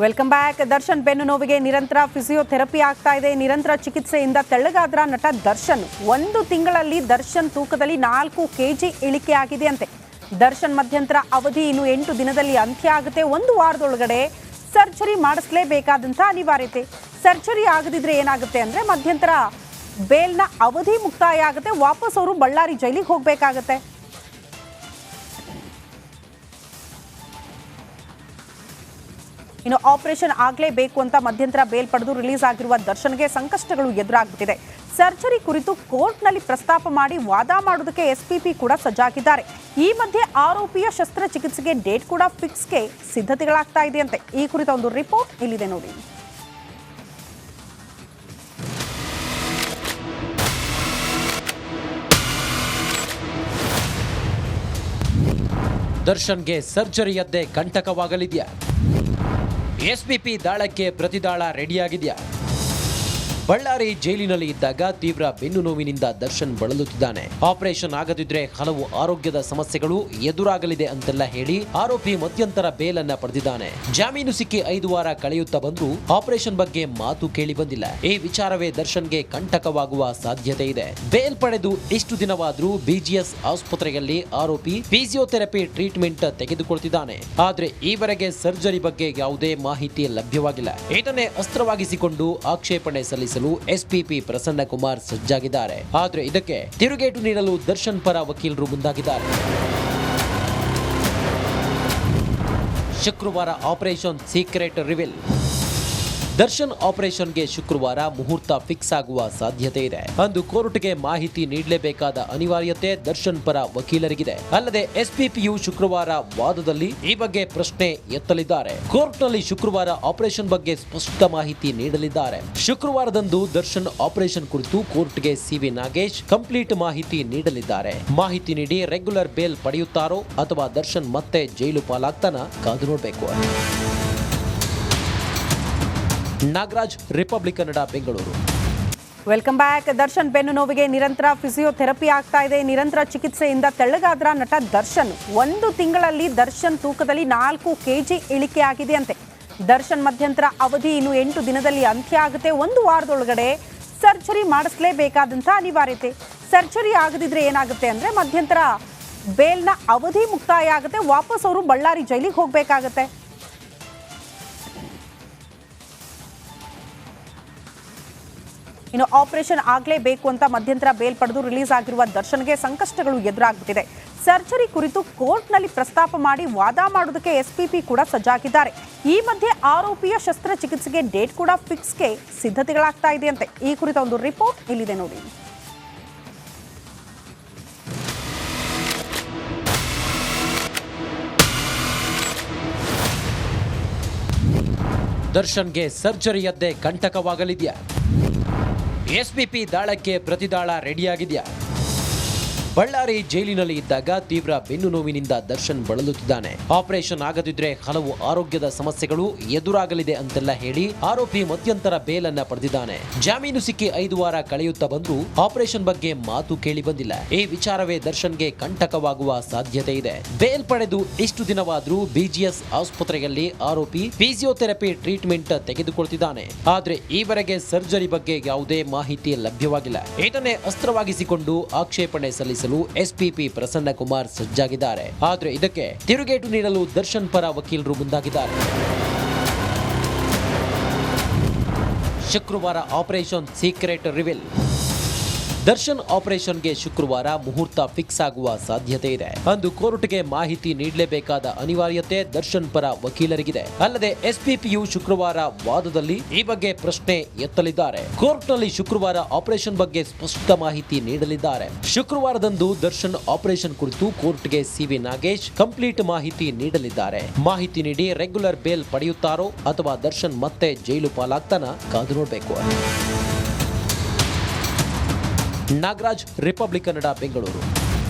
Welcome back. Darshan ಬೆನ್ನು ನೋವಿಗೆ ನಿರಂತರ ಫಿಸಿಯೋಥೆರಪಿ ಆಗ್ತಾ ಇದೆ. ನಿರಂತರ ಚಿಕಿತ್ಸೆಯಿಂದ ತೆಳ್ಳಗಾದ್ರ ನಟ ದರ್ಶನ್ 1 ತಿಂಗಳಲ್ಲಿ ದರ್ಶನ್ ತೂಕದಲ್ಲಿ 4 kg ಇಳಿಕೆ ಆಗಿದೆ ಅಂತೆ. ದರ್ಶನ್ ಮಧ್ಯಂತರ ಅವಧಿ ಇನ್ನು 8 ದಿನದಲ್ಲಿ ಅಂತ್ಯ ಆಗುತ್ತೆ. 1 ವಾರದೊಳಗಡೆ ಸರ್ಜರಿ ಮಾಡಿಸಲೇಬೇಕಾದಂತ ಅನಿವಾರ್ಯತೆ. ಸರ್ಜರಿ ಆಗದಿದ್ರೆ ಏನಾಗುತ್ತೆ ಅಂದ್ರೆ ಮಧ್ಯಂತರ ಬೇಲ್ನ ಅವಧಿ ಮುಕ್ತಾಯ ಆಗುತ್ತೆ. ವಾಪಸ್ ಅವರು ಬಳ್ಳಾರಿ ಜೈಲಿಗೆ ಹೋಗಬೇಕಾಗುತ್ತೆ. ಇನ್ನು ಆಪರೇಷನ್ ಆಗಲೇಬೇಕು ಅಂತ ಮಧ್ಯಂತರ ಬೇಲ್ ಪಡೆದು ರಿಲೀಸ್ ಆಗಿರುವ ದರ್ಶನ್ಗೆ ಸಂಕಷ್ಟಗಳು ಎದುರಾಗುತ್ತಿದೆ. ಸರ್ಜರಿ ಕುರಿತು ಕೋರ್ಟ್ನಲ್ಲಿ ಪ್ರಸ್ತಾಪ ಮಾಡಿ ವಾದ ಮಾಡೋದಕ್ಕೆ ಎಸ್ಪಿಪಿ ಕೂಡ ಸಜ್ಜಾಗಿದ್ದಾರೆ. ಈ ಮಧ್ಯೆ ಆರೋಪಿಯ ಶಸ್ತ್ರಚಿಕಿತ್ಸೆಗೆ ಡೇಟ್ ಕೂಡ ಫಿಕ್ಸ್ಗೆ ಸಿದ್ಧತೆಗಳಾಗ್ತಾ ಇದೆಯಂತೆ. ಈ ಕುರಿತ ಒಂದು ರಿಪೋರ್ಟ್ ಇಲ್ಲಿದೆ ನೋಡಿ. ದರ್ಶನ್ಗೆ ಸರ್ಜರಿಯದ್ದೇ ಕಂಟಕವಾಗಲಿದೆಯಾ? ಎಸ್ಪಿಪಿ ದಾಳಕ್ಕೆ ಪ್ರತಿದಾಳ ರೆಡಿಯಾಗಿದೆಯಾ? ಬಳ್ಳಾರಿ ಜೈಲಿನಲ್ಲಿ ಇದ್ದಾಗ ತೀವ್ರ ಬೆನ್ನು ನೋವಿನಿಂದ ದರ್ಶನ್ ಬಳಲುತ್ತಿದ್ದಾನೆ. ಆಪರೇಷನ್ ಆಗದಿದ್ರೆ ಹಲವು ಆರೋಗ್ಯದ ಸಮಸ್ಯೆಗಳು ಎದುರಾಗಲಿದೆ ಅಂತೆಲ್ಲ ಹೇಳಿ ಆರೋಪಿ ಮಧ್ಯಂತರ ಬೇಲನ್ನ ಪಡೆದಿದ್ದಾನೆ. ಜಾಮೀನು ಸಿಕ್ಕಿ 5 ವಾರ ಕಳೆಯುತ್ತಾ ಬಂದ್ರೂ ಆಪರೇಷನ್ ಬಗ್ಗೆ ಮಾತು ಕೇಳಿ ಬಂದಿಲ್ಲ. ಈ ವಿಚಾರವೇ ದರ್ಶನ್ಗೆ ಕಂಟಕವಾಗುವ ಸಾಧ್ಯತೆ ಇದೆ. ಬೇಲ್ ಪಡೆದು ಇಷ್ಟು ದಿನವಾದ್ರೂ ಬಿಜಿಎಸ್ ಆಸ್ಪತ್ರೆಯಲ್ಲಿ ಆರೋಪಿ ಫಿಸಿಯೋಥೆರಪಿ ಟ್ರೀಟ್ಮೆಂಟ್ ತೆಗೆದುಕೊಳ್ತಿದ್ದಾನೆ. ಆದ್ರೆ ಈವರೆಗೆ ಸರ್ಜರಿ ಬಗ್ಗೆ ಯಾವುದೇ ಮಾಹಿತಿ ಲಭ್ಯವಾಗಿಲ್ಲ. ಇದನ್ನೇ ಅಸ್ತ್ರವಾಗಿಸಿಕೊಂಡು ಆಕ್ಷೇಪಣೆ ಸಲ್ಲಿಸಿ ಎಸ್ಪಿಪಿ ಪ್ರಸನ್ನ ಕುಮಾರ್ ಸಜ್ಜಾಗಿದ್ದಾರೆ. ಆದ್ರೆ ಇದಕ್ಕೆ ತಿರುಗೇಟು ನೀಡಲು ದರ್ಶನ್ ಪರ ವಕೀಲರು ಮುಂದಾಗಿದ್ದಾರೆ. ಶುಕ್ರವಾರ ಆಪರೇಷನ್ ಸೀಕ್ರೆಟ್ ರಿವೀಲ್. ದರ್ಶನ್ ಆಪರೇಷನ್ಗೆ ಶುಕ್ರವಾರ ಮುಹೂರ್ತ ಫಿಕ್ಸ್ ಆಗುವ ಸಾಧ್ಯತೆ ಇದೆ. ಅಂದು ಕೋರ್ಟ್ಗೆ ಮಾಹಿತಿ ನೀಡಲೇಬೇಕಾದ ಅನಿವಾರ್ಯತೆ ದರ್ಶನ್ ಪರ ವಕೀಲರಿಗಿದೆ. ಅಲ್ಲದೆ ಎಸ್ಪಿಪಿಯು ಶುಕ್ರವಾರ ವಾದದಲ್ಲಿ ಈ ಬಗ್ಗೆ ಪ್ರಶ್ನೆ ಎತ್ತಲಿದ್ದಾರೆ. ಕೋರ್ಟ್ನಲ್ಲಿ ಶುಕ್ರವಾರ ಆಪರೇಷನ್ ಬಗ್ಗೆ ಸ್ಪಷ್ಟ ಮಾಹಿತಿ ನೀಡಲಿದ್ದಾರೆ. ಶುಕ್ರವಾರದಂದು ದರ್ಶನ್ ಆಪರೇಷನ್ ಕುರಿತು ಕೋರ್ಟ್ಗೆ ಸಿವಿ ನಾಗೇಶ್ ಕಂಪ್ಲೀಟ್ ಮಾಹಿತಿ ನೀಡಲಿದ್ದಾರೆ. ಮಾಹಿತಿ ನೀಡಿ ರೆಗ್ಯುಲರ್ ಬೇಲ್ ಪಡೆಯುತ್ತಾರೋ ಅಥವಾ ದರ್ಶನ್ ಮತ್ತೆ ಜೈಲು ಪಾಲಾಗ್ತಾನ ಕಾದು ನೋಡಬೇಕು. Nagaraj, republic Kannada, Bengaluru. Welcome back. Darshan ಬೆನ್ನು ನೋವಿಗೆ ನಿರಂತರ ಫಿಸಿಯೋಥೆರಪಿ ಆಗ್ತಾ ಇದೆ. ನಿರಂತರ ಚಿಕಿತ್ಸೆಯಿಂದ ತೆಳ್ಳಗಾದ್ರ ನಟ ದರ್ಶನ್ 1 ತಿಂಗಳಲ್ಲಿ ದರ್ಶನ್ ತೂಕದಲ್ಲಿ 4 kg ಇಳಿಕೆ ಆಗಿದೆ ಅಂತೆ. ದರ್ಶನ್ ಮಧ್ಯಂತರ ಅವಧಿ ಇನ್ನು 8 ದಿನದಲ್ಲಿ ಅಂತ್ಯ ಆಗುತ್ತೆ. 1 ವಾರದೊಳಗಡೆ ಸರ್ಜರಿ ಮಾಡಿಸಲೇಬೇಕಾದಂತ ಅನಿವಾರ್ಯತೆ. ಸರ್ಜರಿ ಆಗದಿದ್ರೆ ಏನಾಗುತ್ತೆ ಅಂದ್ರೆ ಮಧ್ಯಂತರ ಬೇಲ್ನ ಅವಧಿ ಮುಕ್ತಾಯ ಆಗುತ್ತೆ. ವಾಪಸ್ ಅವರು ಬಳ್ಳಾರಿ ಜೈಲಿಗೆ ಹೋಗಬೇಕಾಗತ್ತೆ. ಇನ್ನು ಆಪರೇಷನ್ ಆಗಲೇಬೇಕು ಅಂತ ಮಧ್ಯಂತರ ಬೇಲ್ ಪಡೆದು ರಿಲೀಸ್ ಆಗಿರುವ ದರ್ಶನ್ಗೆ ಸಂಕಷ್ಟಗಳು ಎದುರಾಗುತ್ತಿದೆ. ಸರ್ಜರಿ ಕುರಿತು ಕೋರ್ಟ್ನಲ್ಲಿ ಪ್ರಸ್ತಾಪ ಮಾಡಿ ವಾದ ಮಾಡೋದಕ್ಕೆ ಎಸ್ಪಿಪಿ ಕೂಡ ಸಜ್ಜಾಗಿದ್ದಾರೆ. ಈ ಮಧ್ಯೆ ಆರೋಪಿಯ ಶಸ್ತ್ರಚಿಕಿತ್ಸೆಗೆ ಡೇಟ್ ಕೂಡ ಫಿಕ್ಸ್ಗೆ ಸಿದ್ಧತೆಗಳಾಗ್ತಾ ಇದೆಯಂತೆ. ಈ ಕುರಿತ ಒಂದು ರಿಪೋರ್ಟ್ ಇಲ್ಲಿದೆ ನೋಡಿ. ದರ್ಶನ್ಗೆ ಸರ್ಜರಿಯದ್ದೇ ಕಂಟಕವಾಗಲಿದೆಯಾ? ಎಸ್ಪಿಪಿ ದಾಳಕ್ಕೆ ಪ್ರತಿದಾಳ ರೆಡಿಯಾಗಿದೆಯಾ? ಬಳ್ಳಾರಿ ಜೈಲಿನಲ್ಲಿ ಇದ್ದಾಗ ತೀವ್ರ ಬೆನ್ನು ನೋವಿನಿಂದ ದರ್ಶನ್ ಬಳಲುತ್ತಿದ್ದಾನೆ. ಆಪರೇಷನ್ ಆಗದಿದ್ರೆ ಹಲವು ಆರೋಗ್ಯದ ಸಮಸ್ಯೆಗಳು ಎದುರಾಗಲಿದೆ ಅಂತೆಲ್ಲ ಹೇಳಿ ಆರೋಪಿ ಮಧ್ಯಂತರ ಬೇಲನ್ನ ಪಡೆದಿದ್ದಾನೆ. ಜಾಮೀನು ಸಿಕ್ಕಿ 5 ವಾರ ಕಳೆಯುತ್ತಾ ಬಂದ್ರೂ ಆಪರೇಷನ್ ಬಗ್ಗೆ ಮಾತು ಕೇಳಿ ಬಂದಿಲ್ಲ. ಈ ವಿಚಾರವೇ ದರ್ಶನ್ಗೆ ಕಂಟಕವಾಗುವ ಸಾಧ್ಯತೆ ಇದೆ. ಬೇಲ್ ಪಡೆದು ಇಷ್ಟು ದಿನವಾದ್ರೂ ಬಿಜಿಎಸ್ ಆಸ್ಪತ್ರೆಯಲ್ಲಿ ಆರೋಪಿ ಫಿಸಿಯೋಥೆರಪಿ ಟ್ರೀಟ್ಮೆಂಟ್ ತೆಗೆದುಕೊಳ್ತಿದ್ದಾನೆ. ಆದ್ರೆ ಈವರೆಗೆ ಸರ್ಜರಿ ಬಗ್ಗೆ ಯಾವುದೇ ಮಾಹಿತಿ ಲಭ್ಯವಾಗಿಲ್ಲ. ಇದನ್ನೇ ಅಸ್ತ್ರವಾಗಿಸಿಕೊಂಡು ಆಕ್ಷೇಪಣೆ ಸಲ್ಲಿಸಿ ಎಸ್ಪಿಪಿ ಪ್ರಸನ್ನ ಕುಮಾರ್ ಸಜ್ಜಾಗಿದ್ದಾರೆ. ಆದ್ರೆ ಇದಕ್ಕೆ ತಿರುಗೇಟು ನೀಡಲು ದರ್ಶನ್ ಪರ ವಕೀಲರು ಮುಂದಾಗಿದ್ದಾರೆ. ಶುಕ್ರವಾರ ಆಪರೇಷನ್ ಸೀಕ್ರೆಟ್ ರಿವೀಲ್. ದರ್ಶನ್ ಆಪರೇಷನ್ಗೆ ಶುಕ್ರವಾರ ಮುಹೂರ್ತ ಫಿಕ್ಸ್ ಆಗುವ ಸಾಧ್ಯತೆ ಇದೆ. ಅಂದು ಕೋರ್ಟ್ಗೆ ಮಾಹಿತಿ ನೀಡಲೇಬೇಕಾದ ಅನಿವಾರ್ಯತೆ ದರ್ಶನ್ ಪರ ವಕೀಲರಿಗಿದೆ. ಅಲ್ಲದೆ ಎಸ್ಪಿಪಿಯು ಶುಕ್ರವಾರ ವಾದದಲ್ಲಿ ಈ ಬಗ್ಗೆ ಪ್ರಶ್ನೆ ಎತ್ತಲಿದ್ದಾರೆ. ಕೋರ್ಟ್ನಲ್ಲಿ ಶುಕ್ರವಾರ ಆಪರೇಷನ್ ಬಗ್ಗೆ ಸ್ಪಷ್ಟ ಮಾಹಿತಿ ನೀಡಲಿದ್ದಾರೆ. ಶುಕ್ರವಾರದಂದು ದರ್ಶನ್ ಆಪರೇಷನ್ ಕುರಿತು ಕೋರ್ಟ್ಗೆ ಸಿವಿ ನಾಗೇಶ್ ಕಂಪ್ಲೀಟ್ ಮಾಹಿತಿ ನೀಡಲಿದ್ದಾರೆ. ಮಾಹಿತಿ ನೀಡಿ ರೆಗ್ಯುಲರ್ ಬೇಲ್ ಪಡೆಯುತ್ತಾರೋ ಅಥವಾ ದರ್ಶನ್ ಮತ್ತೆ ಜೈಲು ಪಾಲಾಗ್ತಾನ ಕಾದು ನೋಡಬೇಕು. Nagaraj, republic Kannada, Bengaluru.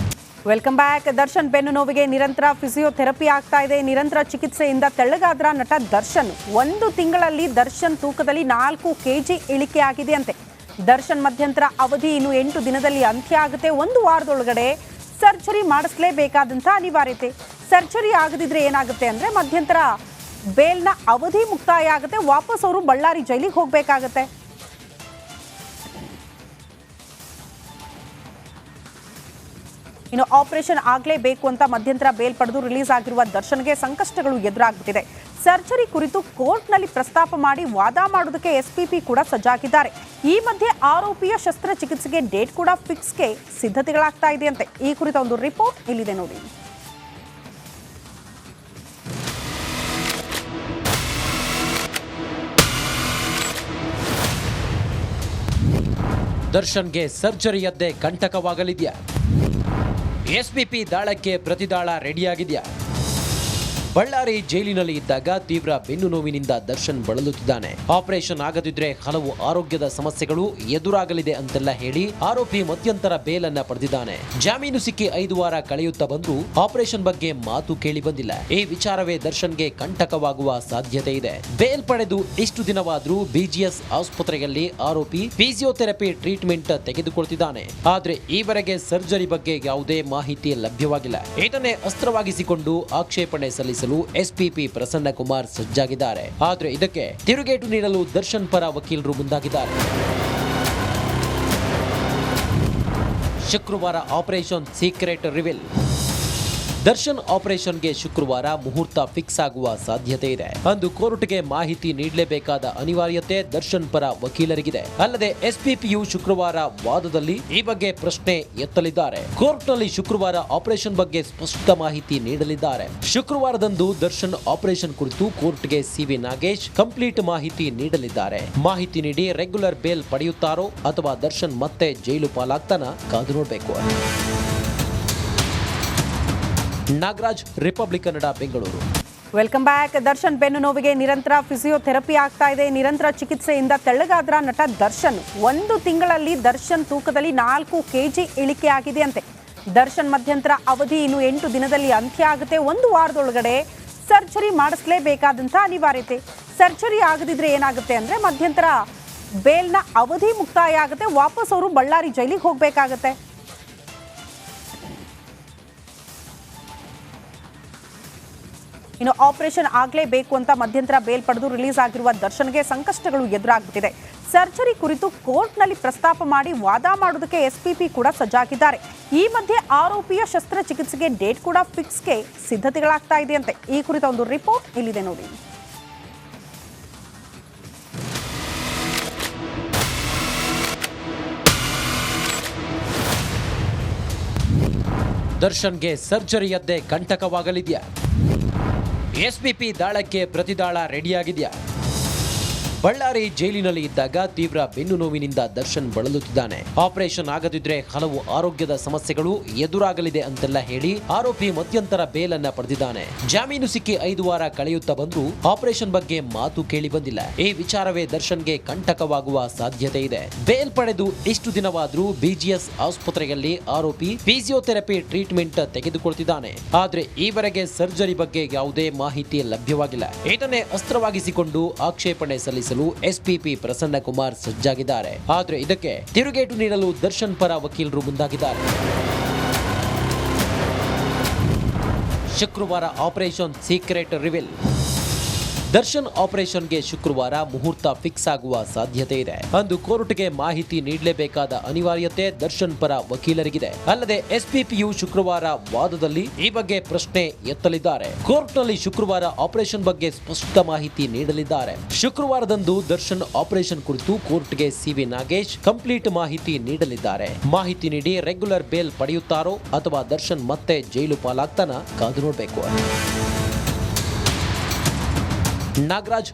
Welcome back. Darshan ಬೆನ್ನು ನೋವಿಗೆ ನಿರಂತರ ಫಿಸಿಯೋಥೆರಪಿ ಆಗ್ತಾ ಇದೆ. ನಿರಂತರ ಚಿಕಿತ್ಸೆಯಿಂದ ತೆಳ್ಳಗಾದ್ರ ನಟ ದರ್ಶನ್ 1 ತಿಂಗಳಲ್ಲಿ ದರ್ಶನ್ ತೂಕದಲ್ಲಿ 4 kg ಇಳಿಕೆ ಆಗಿದೆ ಅಂತೆ. ದರ್ಶನ್ ಮಧ್ಯಂತರ ಅವಧಿ ಇನ್ನು 8 ದಿನದಲ್ಲಿ ಅಂತ್ಯ ಆಗುತ್ತೆ. 1 ವಾರದೊಳಗಡೆ ಸರ್ಜರಿ ಮಾಡಿಸಲೇಬೇಕಾದಂತ ಅನಿವಾರ್ಯತೆ. ಸರ್ಜರಿ ಆಗದಿದ್ರೆ ಏನಾಗುತ್ತೆ ಅಂದ್ರೆ ಮಧ್ಯಂತರ ಬೇಲ್ನ ಅವಧಿ ಮುಕ್ತಾಯ ಆಗುತ್ತೆ, ವಾಪಸ್ ಅವರು ಬಳ್ಳಾರಿ ಜೈಲಿಗೆ ಹೋಗಬೇಕಾಗತ್ತೆ. ಇನ್ನು ಆಪರೇಷನ್ ಆಗಲೇಬೇಕು ಅಂತ ಮಧ್ಯಂತರ ಬೇಲ್ ಪಡೆದು ರಿಲೀಸ್ ಆಗಿರುವ ದರ್ಶನ್ಗೆ ಸಂಕಷ್ಟಗಳು ಎದುರಾಗ್ಬಿಟ್ಟಿದೆ. ಸರ್ಜರಿ ಕುರಿತು ಕೋರ್ಟ್ನಲ್ಲಿ ಪ್ರಸ್ತಾಪ ಮಾಡಿ ವಾದ ಮಾಡೋದಕ್ಕೆ ಎಸ್ಪಿಪಿ ಕೂಡ ಸಜ್ಜಾಗಿದ್ದಾರೆ. ಈ ಮಧ್ಯೆ ಆರೋಪಿಯ ಶಸ್ತ್ರಚಿಕಿತ್ಸೆಗೆ ಡೇಟ್ ಕೂಡ ಫಿಕ್ಸ್ಗೆ ಸಿದ್ಧತೆಗಳಾಗ್ತಾ ಇದೆಯಂತೆ. ಈ ಕುರಿತ ಒಂದು ರಿಪೋರ್ಟ್ ಇಲ್ಲಿದೆ ನೋಡಿ. ದರ್ಶನ್ಗೆ ಸರ್ಜರಿಯದ್ದೇ ಕಂಟಕವಾಗಲಿದೆಯಾ? ಎಸ್ಪಿಪಿ ದಾಳಕ್ಕೆ ಪ್ರತಿದಾಳ ರೆಡಿಯಾಗಿದೆಯಾ? ಬಳ್ಳಾರಿ ಜೈಲಿನಲ್ಲಿ ಇದ್ದಾಗ ತೀವ್ರ ಬೆನ್ನು ನೋವಿನಿಂದ ದರ್ಶನ್ ಬಳಲುತ್ತಿದ್ದಾನೆ. ಆಪರೇಷನ್ ಆಗದಿದ್ರೆ ಹಲವು ಆರೋಗ್ಯದ ಸಮಸ್ಯೆಗಳು ಎದುರಾಗಲಿದೆ ಅಂತೆಲ್ಲ ಹೇಳಿ ಆರೋಪಿ ಮಧ್ಯಂತರ ಬೇಲನ್ನ ಪಡೆದಿದ್ದಾನೆ. ಜಾಮೀನು ಸಿಕ್ಕಿ 5 ವಾರ ಕಳೆಯುತ್ತಾ ಬಂದ್ರೂ ಆಪರೇಷನ್ ಬಗ್ಗೆ ಮಾತು ಕೇಳಿ ಬಂದಿಲ್ಲ. ಈ ವಿಚಾರವೇ ದರ್ಶನ್ಗೆ ಕಂಟಕವಾಗುವ ಸಾಧ್ಯತೆ ಇದೆ. ಬೇಲ್ ಪಡೆದು ಇಷ್ಟು ದಿನವಾದ್ರೂ ಬಿಜಿಎಸ್ ಆಸ್ಪತ್ರೆಯಲ್ಲಿ ಆರೋಪಿ ಫಿಸಿಯೋಥೆರಪಿ ಟ್ರೀಟ್ಮೆಂಟ್ ತೆಗೆದುಕೊಳ್ತಿದ್ದಾನೆ. ಆದ್ರೆ ಈವರೆಗೆ ಸರ್ಜರಿ ಬಗ್ಗೆ ಯಾವುದೇ ಮಾಹಿತಿ ಲಭ್ಯವಾಗಿಲ್ಲ. ಇದನ್ನೇ ಅಸ್ತ್ರವಾಗಿಸಿಕೊಂಡು ಆಕ್ಷೇಪಣೆ ಸಲ್ಲಿಸಲು ಎಸ್ಪಿಪಿ ಪ್ರಸನ್ನ ಕುಮಾರ್ ಸಜ್ಜಾಗಿದ್ದಾರೆ. ಆದ್ರೆ ಇದಕ್ಕೆ ತಿರುಗೇಟು ನೀಡಲು ದರ್ಶನ್ ಪರ ವಕೀಲರು ಮುಂದಾಗಿದ್ದಾರೆ. ಶುಕ್ರವಾರ ಆಪರೇಷನ್ ಸೀಕ್ರೆಟ್ ರಿವೀಲ್. ದರ್ಶನ್ ಆಪರೇಷನ್ಗೆ ಶುಕ್ರವಾರ ಮುಹೂರ್ತ ಫಿಕ್ಸ್ ಆಗುವ ಸಾಧ್ಯತೆ ಇದೆ. ಅಂದು ಕೋರ್ಟ್ಗೆ ಮಾಹಿತಿ ನೀಡಲೇಬೇಕಾದ ಅನಿವಾರ್ಯತೆ ದರ್ಶನ್ ಪರ ವಕೀಲರಿಗಿದೆ. ಅಲ್ಲದೆ ಎಸ್ಪಿಪಿಯು ಶುಕ್ರವಾರ ವಾದದಲ್ಲಿ ಈ ಬಗ್ಗೆ ಪ್ರಶ್ನೆ ಎತ್ತಲಿದ್ದಾರೆ. ಕೋರ್ಟ್ನಲ್ಲಿ ಶುಕ್ರವಾರ ಆಪರೇಷನ್ ಬಗ್ಗೆ ಸ್ಪಷ್ಟ ಮಾಹಿತಿ ನೀಡಲಿದ್ದಾರೆ. ಶುಕ್ರವಾರದಂದು ದರ್ಶನ್ ಆಪರೇಷನ್ ಕುರಿತು ಕೋರ್ಟ್ಗೆ ಸಿವಿ ನಾಗೇಶ್ ಕಂಪ್ಲೀಟ್ ಮಾಹಿತಿ ನೀಡಲಿದ್ದಾರೆ. ಮಾಹಿತಿ ನೀಡಿ ರೆಗ್ಯುಲರ್ ಬೇಲ್ ಪಡೆಯುತ್ತಾರೋ ಅಥವಾ ದರ್ಶನ್ ಮತ್ತೆ ಜೈಲು ಪಾಲಾಗ್ತಾನ ಕಾದು ನೋಡಬೇಕು. Nagaraj, republic Kannada, Bengaluru. Welcome back. Darshan ಬೆನ್ನು ನೋವಿಗೆ ನಿರಂತರ ಫಿಸಿಯೋಥೆರಪಿ ಆಗ್ತಾ ಇದೆ. ನಿರಂತರ ಚಿಕಿತ್ಸೆಯಿಂದ ತೆಳ್ಳಗಾದ್ರ ನಟ ದರ್ಶನ್ 1 ತಿಂಗಳಲ್ಲಿ ದರ್ಶನ್ ತೂಕದಲ್ಲಿ 4 kg ಇಳಿಕೆ ಆಗಿದೆ ಅಂತೆ. ದರ್ಶನ್ ಮಧ್ಯಂತರ ಅವಧಿ ಇನ್ನು 8 ದಿನದಲ್ಲಿ ಅಂತ್ಯ ಆಗುತ್ತೆ. 1 ವಾರದೊಳಗಡೆ ಸರ್ಜರಿ ಮಾಡಿಸಲೇಬೇಕಾದಂಥ ಅನಿವಾರ್ಯತೆ. ಸರ್ಜರಿ ಆಗದಿದ್ರೆ ಏನಾಗುತ್ತೆ ಅಂದರೆ ಮಧ್ಯಂತರ ಬೇಲ್ನ ಅವಧಿ ಮುಕ್ತಾಯ ಆಗುತ್ತೆ, ವಾಪಸ್ ಅವರು ಬಳ್ಳಾರಿ ಜೈಲಿಗೆ ಹೋಗಬೇಕಾಗತ್ತೆ. ಇನ್ನು ಆಪರೇಷನ್ ಆಗಲೇಬೇಕು ಅಂತ ಮಧ್ಯಂತರ ಬೇಲ್ ಪಡೆದು ರಿಲೀಸ್ ಆಗಿರುವ ದರ್ಶನ್ಗೆ ಸಂಕಷ್ಟಗಳು ಎದುರಾಗ್ಬಿಟ್ಟಿದೆ. ಸರ್ಜರಿ ಕುರಿತು ಕೋರ್ಟ್ನಲ್ಲಿ ಪ್ರಸ್ತಾಪ ಮಾಡಿ ವಾದ ಮಾಡೋದಕ್ಕೆ ಎಸ್ಪಿಪಿ ಕೂಡ ಸಜ್ಜಾಗಿದ್ದಾರೆ. ಈ ಮಧ್ಯೆ ಆರೋಪಿಯ ಶಸ್ತ್ರಚಿಕಿತ್ಸೆಗೆ ಡೇಟ್ ಕೂಡ ಫಿಕ್ಸ್ಗೆ ಸಿದ್ಧತೆಗಳಾಗ್ತಾ ಇದೆಯಂತೆ. ಈ ಕುರಿತ ಒಂದು ರಿಪೋರ್ಟ್ ಇಲ್ಲಿದೆ ನೋಡಿ. ದರ್ಶನ್ಗೆ ಸರ್ಜರಿಯದ್ದೇ ಕಂಟಕವಾಗಲಿದೆಯಾ? ಎಸ್ಪಿಪಿ ದಾಳಕ್ಕೆ ಪ್ರತಿದಾಳ ರೆಡಿಯಾಗಿದೆಯಾ? ಬಳ್ಳಾರಿ ಜೈಲಿನಲ್ಲಿ ಇದ್ದಾಗ ತೀವ್ರ ಬೆನ್ನು ನೋವಿನಿಂದ ದರ್ಶನ್ ಬಳಲುತ್ತಿದ್ದಾನೆ. ಆಪರೇಷನ್ ಆಗದಿದ್ರೆ ಹಲವು ಆರೋಗ್ಯದ ಸಮಸ್ಯೆಗಳು ಎದುರಾಗಲಿದೆ ಅಂತೆಲ್ಲ ಹೇಳಿ ಆರೋಪಿ ಮಧ್ಯಂತರ ಬೇಲನ್ನ ಪಡೆದಿದ್ದಾನೆ. ಜಾಮೀನು ಸಿಕ್ಕಿ 5 ವಾರ ಕಳೆಯುತ್ತಾ ಬಂದ್ರೂ ಆಪರೇಷನ್ ಬಗ್ಗೆ ಮಾತು ಕೇಳಿ ಬಂದಿಲ್ಲ. ಈ ವಿಚಾರವೇ ದರ್ಶನ್ಗೆ ಕಂಟಕವಾಗುವ ಸಾಧ್ಯತೆ ಇದೆ. ಬೇಲ್ ಪಡೆದು ಇಷ್ಟು ದಿನವಾದ್ರೂ ಬಿಜಿಎಸ್ ಆಸ್ಪತ್ರೆಯಲ್ಲಿ ಆರೋಪಿ ಫಿಸಿಯೋಥೆರಪಿ ಟ್ರೀಟ್ಮೆಂಟ್ ತೆಗೆದುಕೊಳ್ತಿದ್ದಾನೆ. ಆದ್ರೆ ಈವರೆಗೆ ಸರ್ಜರಿ ಬಗ್ಗೆ ಯಾವುದೇ ಮಾಹಿತಿ ಲಭ್ಯವಾಗಿಲ್ಲ. ಇದನ್ನೇ ಅಸ್ತ್ರವಾಗಿಸಿಕೊಂಡು ಆಕ್ಷೇಪಣೆ ಸಲ್ಲಿಸಲು ಎಸ್ಪಿಪಿ ಪ್ರಸನ್ನ ಕುಮಾರ್ ಸಜ್ಜಾಗಿದ್ದಾರೆ. ಆದ್ರೆ ಇದಕ್ಕೆ ತಿರುಗೇಟು ನೀಡಲು ದರ್ಶನ್ ಪರ ವಕೀಲರು ಮುಂದಾಗಿದ್ದಾರೆ. ಶುಕ್ರವಾರ ಆಪರೇಷನ್ ಸೀಕ್ರೆಟ್ ರಿವೀಲ್. ದರ್ಶನ್ ಆಪರೇಷನ್ಗೆ ಶುಕ್ರವಾರ ಮುಹೂರ್ತ ಫಿಕ್ಸ್ ಆಗುವ ಸಾಧ್ಯತೆ ಇದೆ. ಅಂದು ಕೋರ್ಟ್ಗೆ ಮಾಹಿತಿ ನೀಡಲೇಬೇಕಾದ ಅನಿವಾರ್ಯತೆ ದರ್ಶನ್ ಪರ ವಕೀಲರಿಗಿದೆ. ಅಲ್ಲದೆ ಎಸ್ಪಿಪಿಯು ಶುಕ್ರವಾರ ವಾದದಲ್ಲಿ ಈ ಬಗ್ಗೆ ಪ್ರಶ್ನೆ ಎತ್ತಲಿದ್ದಾರೆ. ಕೋರ್ಟ್ನಲ್ಲಿ ಶುಕ್ರವಾರ ಆಪರೇಷನ್ ಬಗ್ಗೆ ಸ್ಪಷ್ಟ ಮಾಹಿತಿ ನೀಡಲಿದ್ದಾರೆ. ಶುಕ್ರವಾರದಂದು ದರ್ಶನ್ ಆಪರೇಷನ್ ಕುರಿತು ಕೋರ್ಟ್ಗೆ ಸಿವಿ ನಾಗೇಶ್ ಕಂಪ್ಲೀಟ್ ಮಾಹಿತಿ ನೀಡಲಿದ್ದಾರೆ. ಮಾಹಿತಿ ನೀಡಿ ರೆಗ್ಯುಲರ್ ಬೇಲ್ ಪಡೆಯುತ್ತಾರೋ ಅಥವಾ ದರ್ಶನ್ ಮತ್ತೆ ಜೈಲು ಪಾಲಾಗ್ತಾನ ಕಾದು ನೋಡಬೇಕು. ನಾಗರಾಜ್.